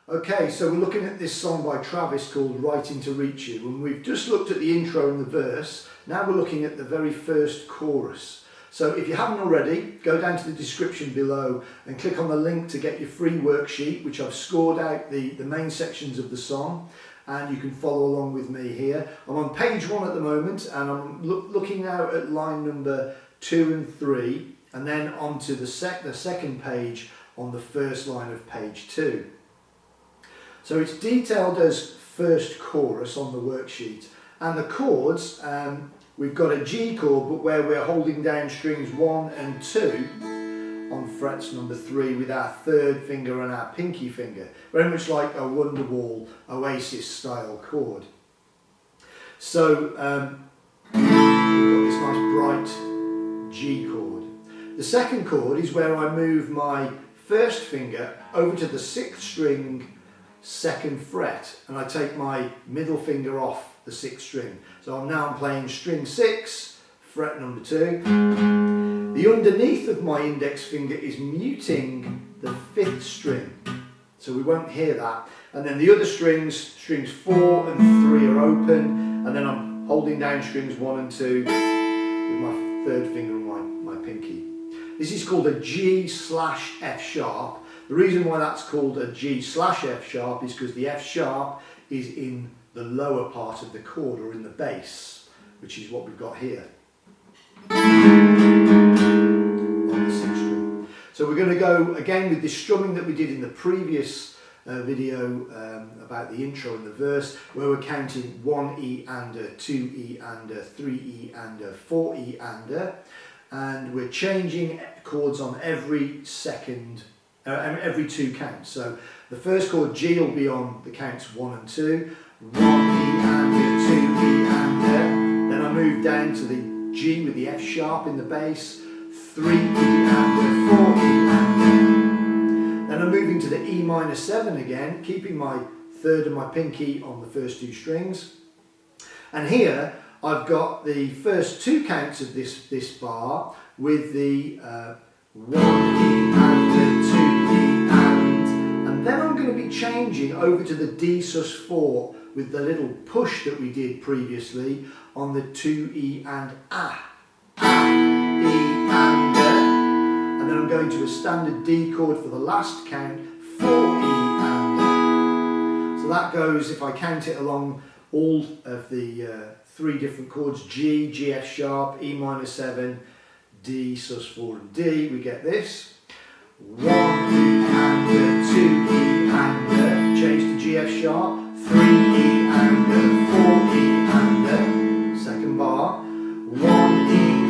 Okay, so we're looking at this song by Travis called Writing to Reach You, and we've just looked at the intro and the verse. Now we're looking at the very first chorus. So if you haven't already, go down to the description below and click on the link to get your free worksheet, which I've scored out the main sections of the song, and you can follow along with me here. I'm on page 1 at the moment, and I'm looking now at line number 2 and 3, and then onto the second page on the first line of page 2. So it's detailed as first chorus on the worksheet, and the chords, we've got a G chord, but where we're holding down strings 1 and 2 on frets number 3 with our third finger and our pinky finger, very much like a Wonderwall Oasis style chord. So we've got this nice bright G chord. The second chord is where I move my first finger over to the 6th string 2nd fret, and I take my middle finger off the 6th string. So I'm playing string 6, fret number 2. The underneath of my index finger is muting the 5th string, so we won't hear that. And then the other strings 4 and 3 are open, and then I'm holding down strings 1 and 2 with my third finger and my pinky. This is called a G/F sharp. The reason why that's called a G/F sharp is because the F sharp is in the lower part of the chord, or in the bass, which is what we've got here on the 6th string. So we're going to go again with the strumming that we did in the previous video about the intro and the verse, where we're counting 1 E and a, 2 E and a, 3 E and a, 4 E and we're changing chords on every 2 counts. So the first chord G will be on the counts 1 and 2, 1 E and a, 2 E and a. Then I move down to the G with the F sharp in the bass, 3 E and a, 4 E and a. Then I'm moving to the E minor 7 again, keeping my third and my pinky on the first 2 strings. And here I've got the first 2 counts of this bar with the 1 E and a, 2 E and then I'm going to be changing over to the D sus4 with the little push that we did previously on the 2 E and A, E and A, and then I'm going to a standard D chord for the last count, 4 E and A. So that goes, if I count it along all of the 3 different chords, G, G F sharp, E minor 7, D sus4 and D, we get this. 1 E and a, 2 E and a, change to G F sharp, 3 E and a, 4 E and a, second bar, 1 E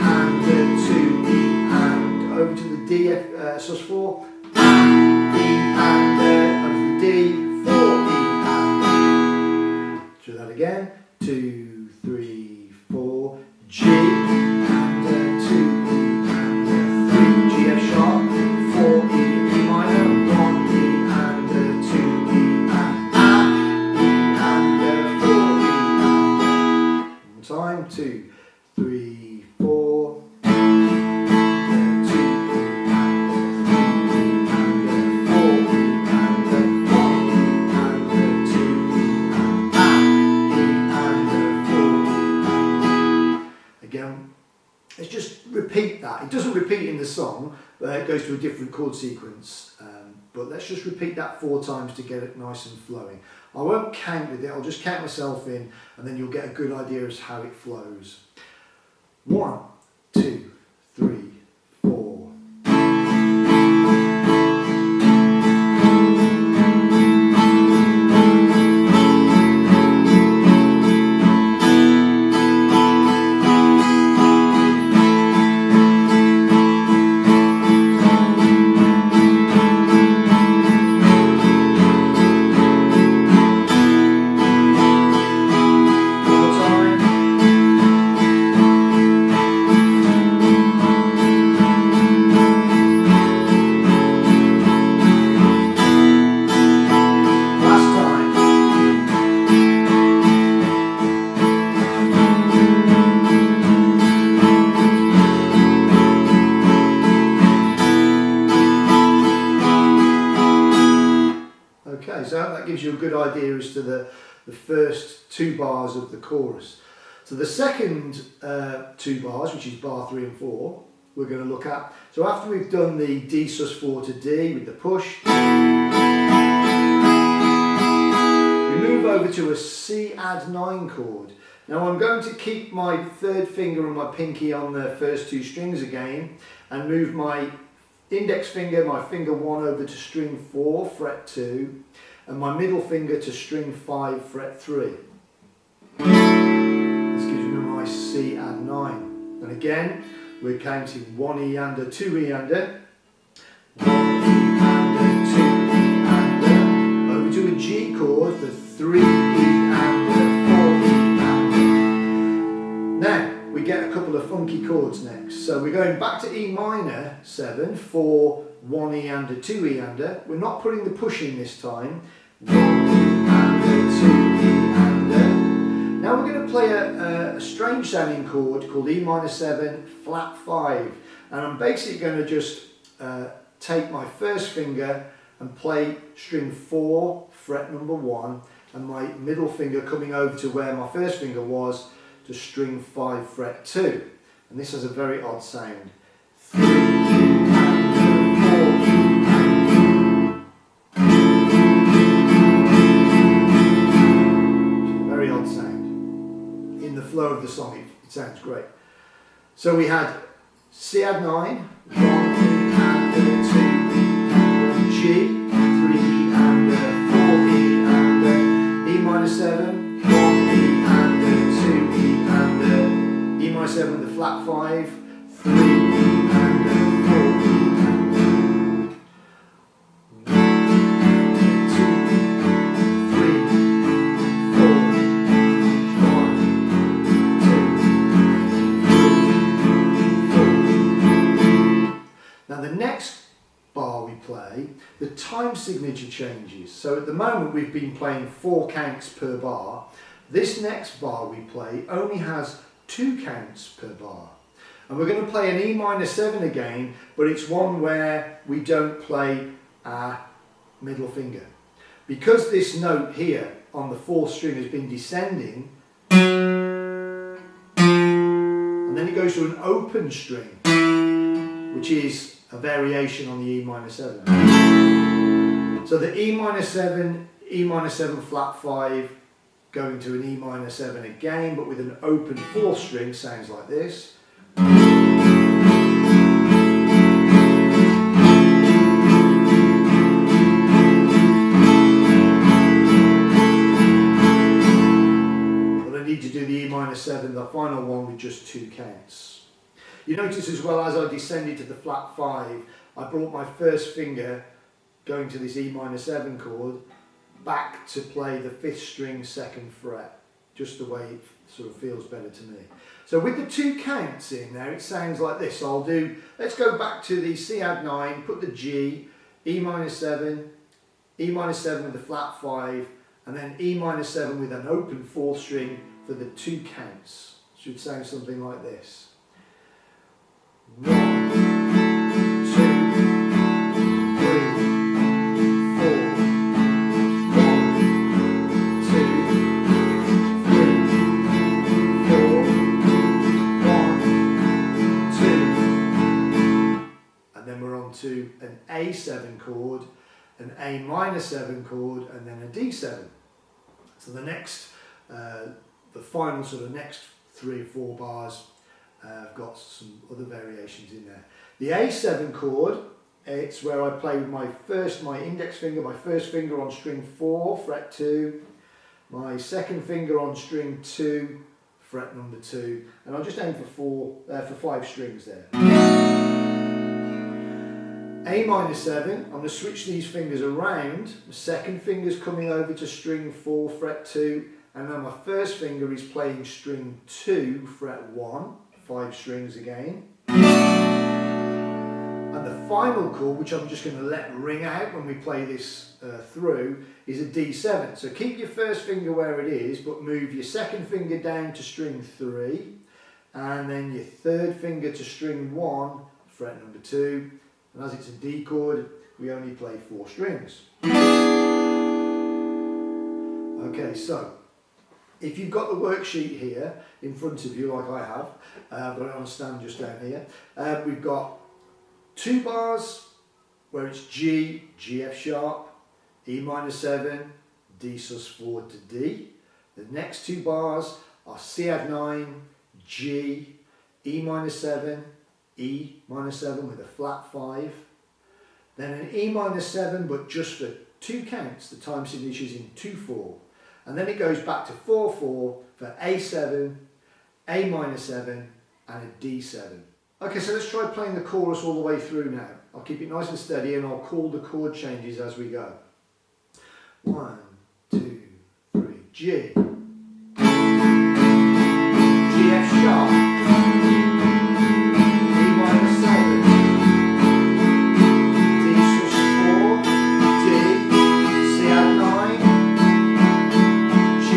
and a, 2 E and, over to the D F sus4, E and a, over to the D, 4 E and a. Do that again, 2, 3, 4, G and a, 2 E and a, 3 G F sharp, 4 E, E minor, 1 E and a, 2 E and A, E and a, 4 E and a. One time, 2, 3, 4, 2 E and a, 3 E and a, 4 E and a, 1 E and a, 2 E and A, E and a, 4 E and a. Again, let's just repeat that. It doesn't repeat in the song, but it goes to a different chord sequence. But let's just repeat that 4 times to get it nice and flowing. I won't count with it, I'll just count myself in, and then you'll get a good idea of how it flows. 1, 2, 3, 4. Okay, so that gives you a good idea as to the first 2 bars of the chorus. So the second 2 bars, which is bar 3 and 4, we're going to look at. So after we've done the D sus4 to D with the push, we move over to a C add 9 chord. Now I'm going to keep my 3rd finger and my pinky on the first 2 strings again, and move my index finger, my finger 1, over to string 4, fret 2, and my middle finger to string 5, fret 3. This gives me my C add 9. And again, we're counting 1 E and a 2 E and a, 1 E and a, 2 E and a, over to a G chord for 3 E and a, 4 E and a. Now, we get a couple of funky chords next. So we're going back to E minor 7 for 1 E and a, 2 E and a. We're not putting the push in this time. 1 E and a, 2 E and a. Now we're going to play a strange sounding chord called E minor 7 flat 5. And I'm basically going to just take my first finger and play string 4, fret number 1, and my middle finger coming over to where my first finger was, to string 5, fret 2. And this has a very odd sound. 3 and 4. Very odd sound. In the flow of the song, it sounds great. So we had C add 9, 1 E and a, 2 E and a, G, 3 E and a, 4 E and a, E minor 7, 1 E and a, 2 E and a, E minor 7 the flat 5, 3 E and a, 4 E and a, 1, 2, 3, 4, 1, 2, 3, 4. Now the next bar we play, the time signature changes. So at the moment we've been playing 4 counts per bar. This next bar we play only has 2 counts per bar. And we're going to play an E minor 7 again, but it's one where we don't play our middle finger. Because this note here on the 4th string has been descending, and then it goes to an open string, which is a variation on the E minor 7. So the E minor 7 flat 5, going to an E minor 7 again, but with an open 4th string, sounds like this. But I need to do the E minor 7, the final one, with just 2 counts. You notice as well, as I descended to the flat 5, I brought my first finger, going to this E minor 7 chord, back to play the 5th string 2nd fret, just the way it sort of feels better to me. So with the 2 counts in there, it sounds like this. So let's go back to the C add 9, put the G, E minor 7 with the flat 5, and then E minor 7 with an open 4th string for the 2 counts. Should sound something like this. 1, 2, 3, 4, 1, 2, 3, 4, 1, 2. And then we're on to an A7 chord, an A minor 7 chord, and then a D7. So the next, the final sort of next 3 or 4 bars, I've got some other variations in there. The A7 chord, it's where I play with my index finger, my first finger on string 4, fret 2, my 2nd finger on string 2, fret number 2, and I'll just aim for 5 strings there. A minor 7, I'm going to switch these fingers around. The 2nd finger's coming over to string 4, fret 2, and then my first finger is playing string 2, fret 1, 5 strings again. And the final chord, which I'm just going to let ring out when we play this through, is a D7. So keep your first finger where it is, but move your 2nd finger down to string 3, and then your 3rd finger to string 1, fret number 2, and as it's a D chord, we only play 4 strings. Okay, so if you've got the worksheet here in front of you, like I have, but I understand just down here, we've got 2 bars where it's G, G F sharp, E minor 7, D sus4 to D. The next 2 bars are C add 9, G, E minor 7, E minor 7 with a flat 5. Then an E minor 7, but just for 2 counts, the time signature is in 2/4. And then it goes back to 4/4 for A7, A minor 7 and a D7. Okay, so let's try playing the chorus all the way through now. I'll keep it nice and steady and I'll call the chord changes as we go. 1, 2, 3, G, G F sharp, E minor 7, D sus4, D, C add 9, G, E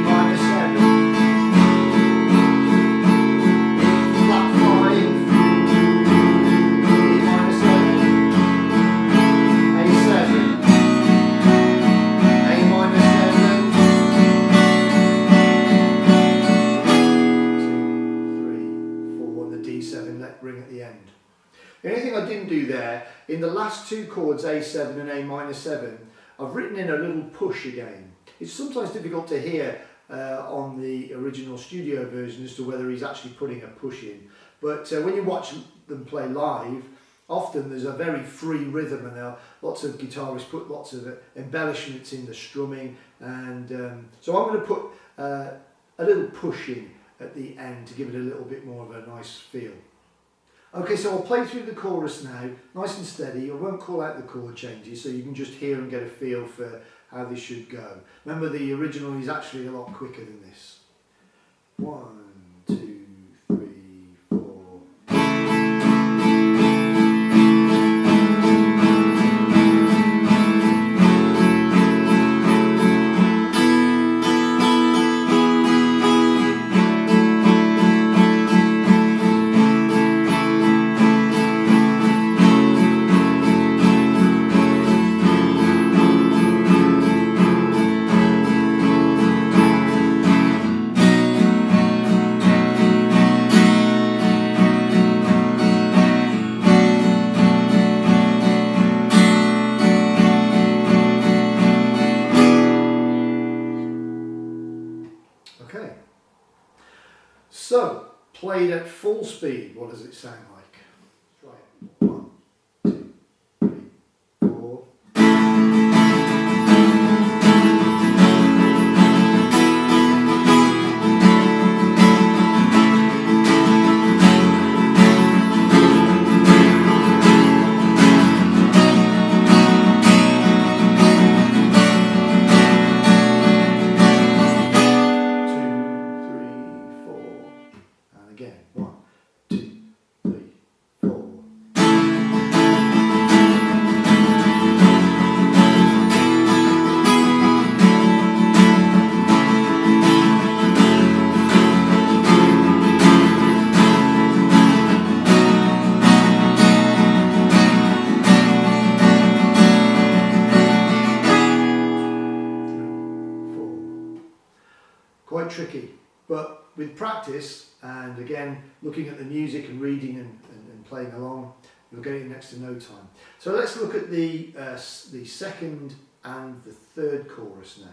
minor 7, flat 5, E minor 7, A7, A minor 7, 2, 3, 4, and the D7 let ring at the end. The only thing I didn't do there, in the last 2 chords, A7 and A minor 7, I've written in a little push again. It's sometimes difficult to hear on the original studio version as to whether he's actually putting a push in. But when you watch them play live, often there's a very free rhythm and lots of guitarists put lots of embellishments in the strumming. And so I'm going to put a little push in at the end to give it a little bit more of a nice feel. Okay, so I'll play through the chorus now, nice and steady. I won't call out the chord changes, so you can just hear and get a feel for how this should go. Remember, the original is actually a lot quicker than this. 1, 2, 3, 4. Okay, so played at full speed, what does it sound like? Try it. 1, 2, 3, 4. Again, 1, 2, 3, 4. Quite tricky, but with practice and again looking at the music and reading and playing along, you'll get it in next to no time. So let's look at the second and the third chorus now.